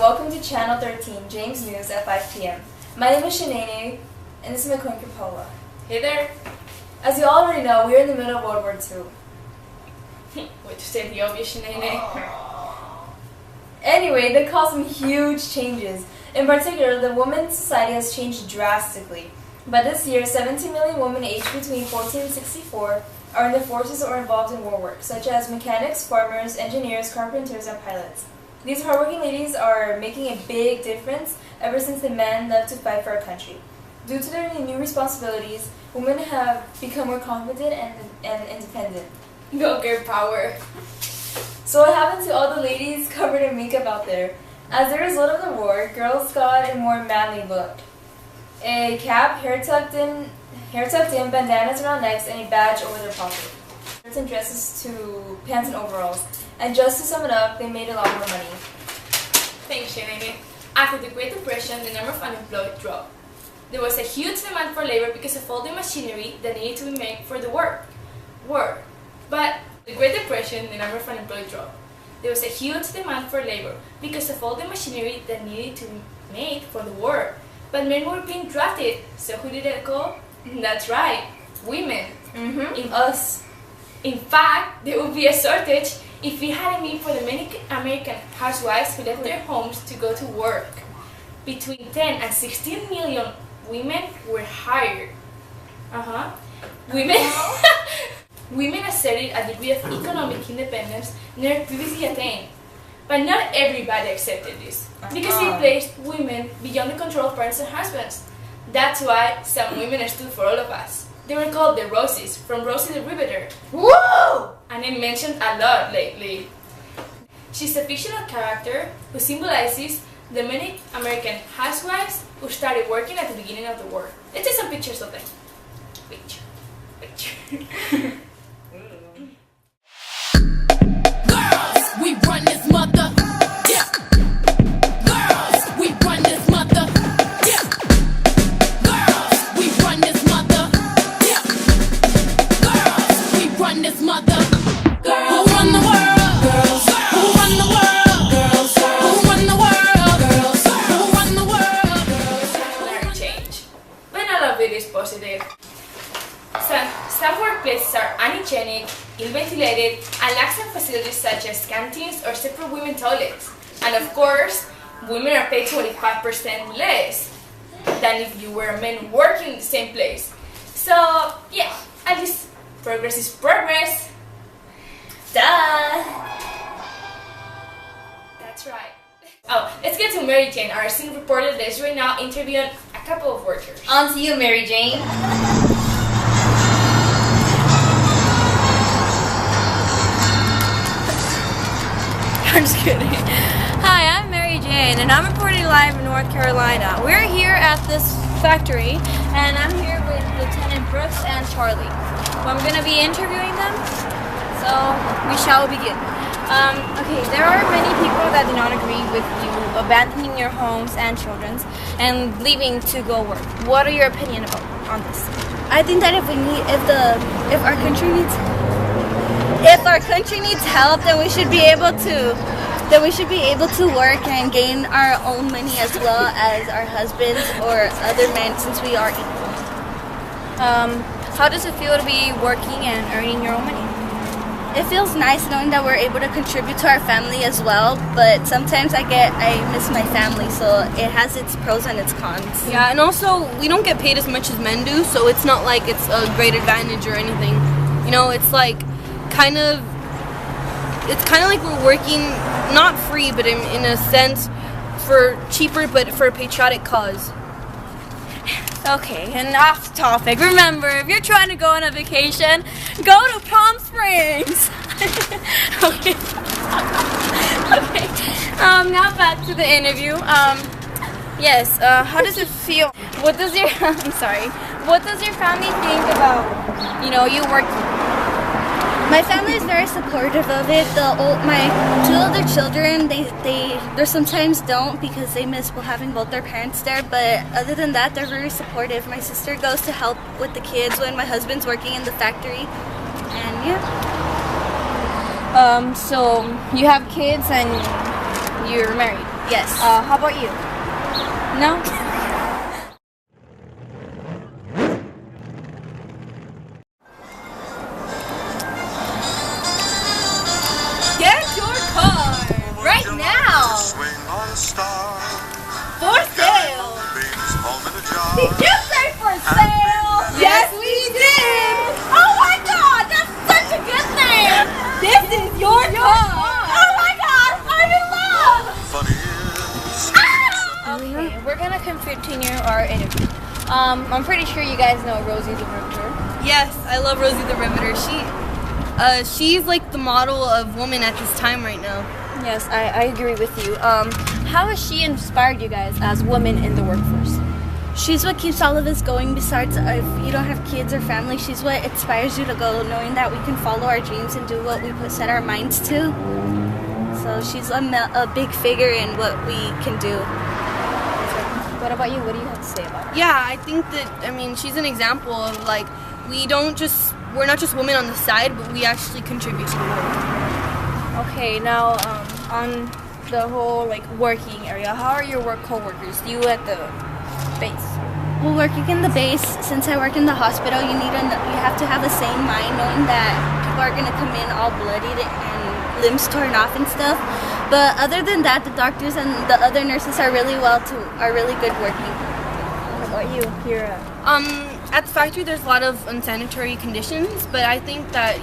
welcome to Channel 13, James News at 5 p.m. My name is Shanae, and this is my coworker Paula. Hey there! As you already know, we're in the middle of World War II. Wait to say the obvious, Shanae. Anyway, that caused some huge changes. In particular, the women's society has changed drastically. But this year, 17 million women aged between 14 and 64 are in the forces or involved in war work, such as mechanics, farmers, engineers, carpenters, and pilots. These hardworking ladies are making a big difference ever since the men left to fight for our country. Due to their new responsibilities, women have become more confident and independent. Go girl power! So what happened to all the ladies covered in makeup out there? As a result of the war, girls got a more manly look. A cap, hair tucked in, bandanas around necks, and a badge over their pocket. Shirts and dresses to pants and overalls. And just to sum it up, they made a lot more money. Thanks, Shanae. After the Great Depression, the number of unemployed dropped. There was a huge demand for labor because of all the machinery that needed to be made for the war. But the Great Depression, the number of unemployed dropped. There was a huge demand for labor because of all the machinery that needed to be made for the war. But men were being drafted, so who did it go? That's right, women. Us. In fact, there would be a shortage if we had a need for the many American housewives who left their homes to go to work. Between 10 and 16 million women were hired. Women asserted a degree of economic independence never previously attained. But not everybody accepted this, because it placed women beyond the control of parents and husbands. That's why some women stood for all of us. They were called the Roses, from Rosie the Riveter. Woo! And I mentioned a lot lately. She's a fictional character who symbolizes the many American housewives who started working at the beginning of the war. Let's see some pictures of them. Picture. Girls, we run this mother. Yeah. Girls, we run this mother. Yeah. Girls, we run this mother. Yeah. Girls, we run this mother. Girls, who run the world? Girls, who run the world? Girls, who run the world? Girls, who run the world? Girls. Change. But not all of it is positive. Some workplaces are unhygienic, ill-ventilated, and lack some facilities such as canteens or separate women toilets. And of course, women are paid 25% less than if you were a man working in the same place. So, yeah, at least progress is progress. Duh! That's right. Oh, let's get to Mary Jane, our scene reporter that is right now interviewing a couple of workers. On to you, Mary Jane. I'm just kidding. Hi, I'm Mary Jane, and I'm reporting live in North Carolina. We're here at this factory, and I'm here with Lieutenant Brooks and Charlie. So I'm going to be interviewing them, so we shall begin. Okay, there are many people that do not agree with you abandoning your homes and children's and leaving to go work. What are your opinion on this? I think that if our country needs help, then we should be able to work and gain our own money as well as our husbands or other men, since we are equal. How does it feel to be working and earning your own money? It feels nice knowing that we're able to contribute to our family as well, but sometimes I miss my family, so it has its pros and its cons. Yeah, and also we don't get paid as much as men do, so it's not like it's a great advantage or anything. You know, it's like kind of like we're working not free, but in a sense for cheaper, but for a patriotic cause. Okay, and off topic. Remember, if you're trying to go on a vacation, go to Palm Springs. Okay. Okay. Now back to the interview. Yes. How does it feel? What does your What does your family think about you working? My family is very supportive of it. My two older children, they sometimes don't because they miss having both their parents there. But other than that, they're very supportive. My sister goes to help with the kids when my husband's working in the factory, and yeah. So you have kids and you're married. Yes. How about you? No? Get your car right now for sale. Did you say for sale? Yes, we did. Oh my god, that's such a good name! This is your car. Oh my god, I'm in love! Okay, we're gonna continue our interview. I'm pretty sure you guys know Rosie the Riveter. Yes, I love Rosie the Riveter. She's like the model of woman at this time right now. Yes, I agree with you. How has she inspired you guys as women in the workforce? She's what keeps all of us going. Besides, if you don't have kids or family, she's what inspires you to go, knowing that we can follow our dreams and do what we set our minds to. So she's a big figure in what we can do. What about you? What do you have to say about it? Yeah, I think that, she's an example of like, we're not just women on the side, but we actually contribute to the world. Okay, now on the whole like working area, how are your work coworkers? You at the base? Well, working in the base, since I work in the hospital, you have to have the same mind, knowing that people are gonna come in all bloodied and limbs torn off and stuff. But other than that, the doctors and the other nurses are really good working. What about you, Kira? At the factory, there's a lot of unsanitary conditions, but I think that,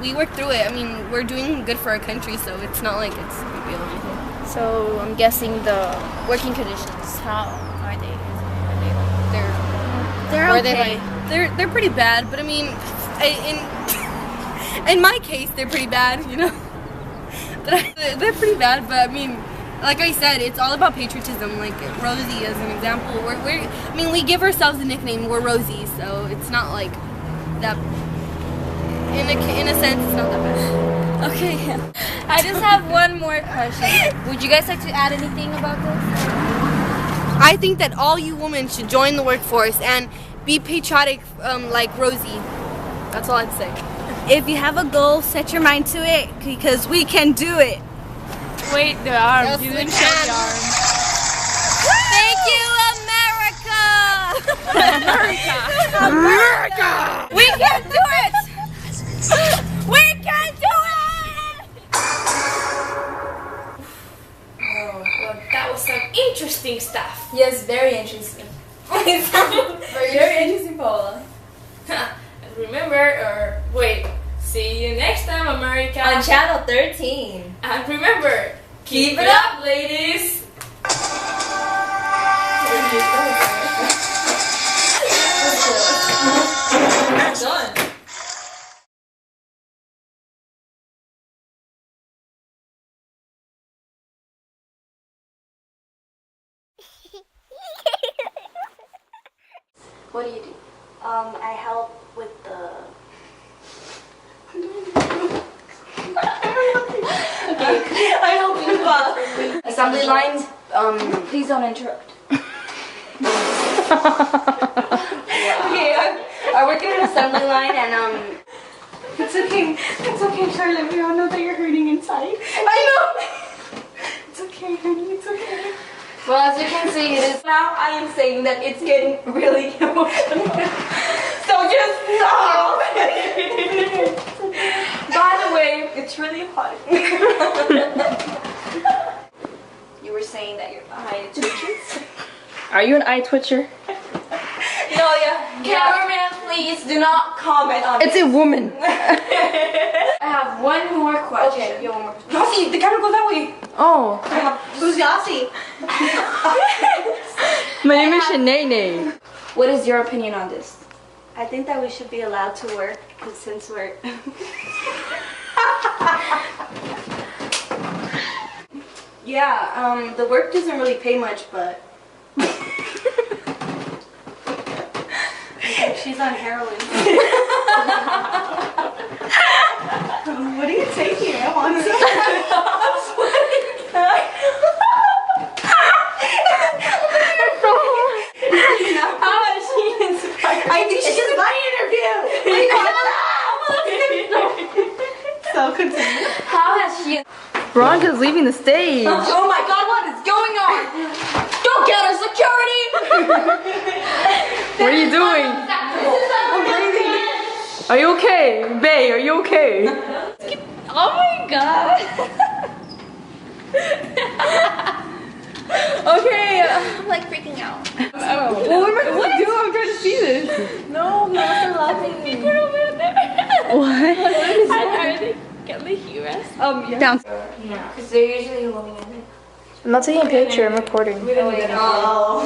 we work through it. We're doing good for our country, so it's not like it's a big deal or anything. So I'm guessing the working conditions, how are they? They're okay. They're pretty bad, but in my case, they're pretty bad, They're pretty bad, but like I said, it's all about patriotism. Like Rosie as an example, we give ourselves a nickname. We're Rosie, so it's not like that. In a sense, it's not that bad. Okay, I just have one more question. Would you guys like to add anything about this? I think that all you women should join the workforce and be patriotic, like Rosie. That's all I'd say. If you have a goal, set your mind to it, because we can do it. Wait, the arm. Yes, You we didn't show can. the arm. Thank you, America! America! We can do it! We can do it! Oh, well, that was some interesting stuff. Yes, very interesting. Very interesting, Paula. Remember, see you next time, America. On channel 13. And remember, keep it up, ladies. Done. What do you do? I help with the... I help you assembly lines. Please don't interrupt. Okay, I work in an assembly line, and It's okay, Charlotte. We all know that you're hurting inside. I know. It's okay, honey. It's okay. Well, as you can see, it is now. I am saying that it's getting really emotional. So just stop. By the way, it's really hot. You were saying that your eye twitches. Are you an eye twitcher? No, yeah. Cameraman, please do not comment on it. It's a woman. I have one more question. Okay, you have one more. Yossi, they gotta go that way. Oh, Who's Yossi? my name is Shanae. What is your opinion on this? I think that we should be allowed to work, because since we're... Yeah, the work doesn't really pay much, but... She's on heroin. What are you taking? I want some. How is she inspired? I think she's my interview. So continue. How has she... Veronica's leaving the stage. Oh my god, what is going on! Don't get us security! What are you doing? I'm breathing. Are you okay? Bae, are you okay? Oh my god! Okay. I'm like freaking out. Well, what am I supposed to do? I'm trying to see this. No, no, I'm laughing. People over there. What? Are they? Can they hear us? Yeah. Down. Because they're usually holding it. I'm not taking a picture, I'm recording. Oh.